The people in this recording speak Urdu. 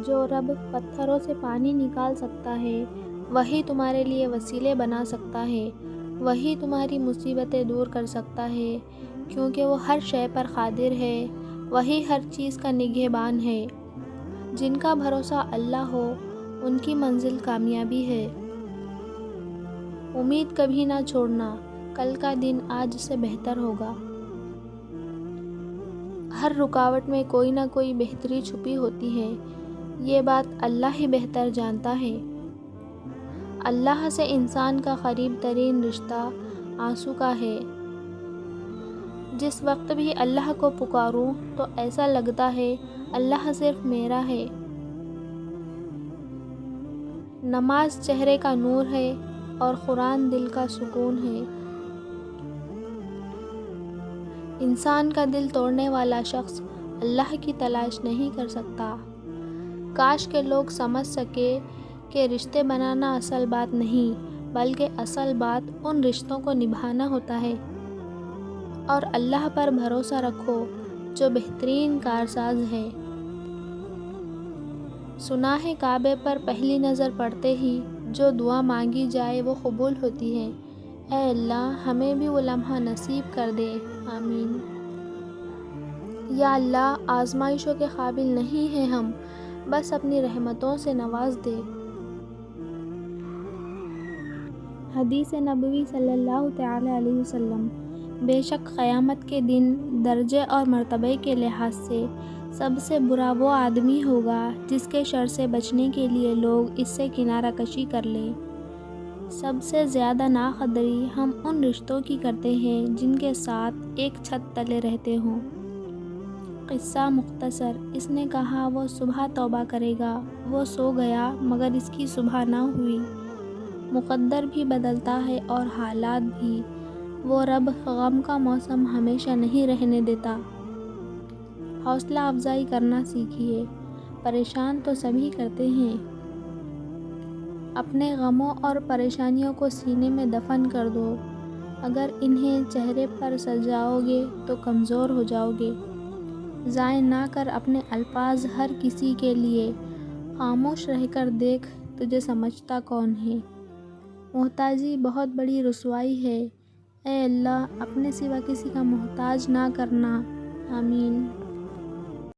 جو رب پتھروں سے پانی نکال سکتا ہے وہی تمہارے لیے وسیلے بنا سکتا ہے، وہی تمہاری مصیبتیں دور کر سکتا ہے، کیونکہ وہ ہر شے پر قادر ہے، وہی ہر چیز کا نگہبان ہے۔ جن کا بھروسہ اللہ ہو ان کی منزل کامیابی ہے۔ امید کبھی نہ چھوڑنا، کل کا دن آج سے بہتر ہوگا۔ ہر رکاوٹ میں کوئی نہ کوئی بہتری چھپی ہوتی ہے، یہ بات اللہ ہی بہتر جانتا ہے۔ اللہ سے انسان کا قریب ترین رشتہ آنسو کا ہے۔ جس وقت بھی اللہ کو پکاروں تو ایسا لگتا ہے اللہ صرف میرا ہے۔ نماز چہرے کا نور ہے اور قرآن دل کا سکون ہے۔ انسان کا دل توڑنے والا شخص اللہ کی تلاش نہیں کر سکتا۔ کاش کہ لوگ سمجھ سکے کہ رشتے بنانا اصل بات نہیں، بلکہ اصل بات ان رشتوں کو نبھانا ہوتا ہے۔ اور اللہ پر بھروسہ رکھو جو بہترین کارساز ہے۔ سنا ہے کعبے پر پہلی نظر پڑتے ہی جو دعا مانگی جائے وہ قبول ہوتی ہے۔ اے اللہ ہمیں بھی وہ لمحہ نصیب کر دے، آمین۔ یا اللہ آزمائشوں کے قابل نہیں ہیں ہم، بس اپنی رحمتوں سے نواز دے۔ حدیث نبوی صلی اللہ تعالی علیہ وسلم۔ بے شک قیامت کے دن درجے اور مرتبے کے لحاظ سے سب سے برا وہ آدمی ہوگا جس کے شر سے بچنے کے لیے لوگ اس سے کنارہ کشی کر لیں۔ سب سے زیادہ ناقدری ہم ان رشتوں کی کرتے ہیں جن کے ساتھ ایک چھت تلے رہتے ہوں۔ قصہ مختصر، اس نے کہا وہ صبح توبہ کرے گا، وہ سو گیا مگر اس کی صبح نہ ہوئی۔ مقدر بھی بدلتا ہے اور حالات بھی، وہ رب غم کا موسم ہمیشہ نہیں رہنے دیتا۔ حوصلہ افزائی کرنا سیکھیے، پریشان تو سبھی کرتے ہیں۔ اپنے غموں اور پریشانیوں کو سینے میں دفن کر دو، اگر انہیں چہرے پر سجاؤ گے تو کمزور ہو جاؤ گے۔ ضائع نہ کر اپنے الفاظ ہر کسی کے لیے، خاموش رہ کر دیکھ تجھے سمجھتا کون ہے۔ محتاجی بہت بڑی رسوائی ہے، اے اللہ اپنے سوا کسی کا محتاج نہ کرنا، آمین۔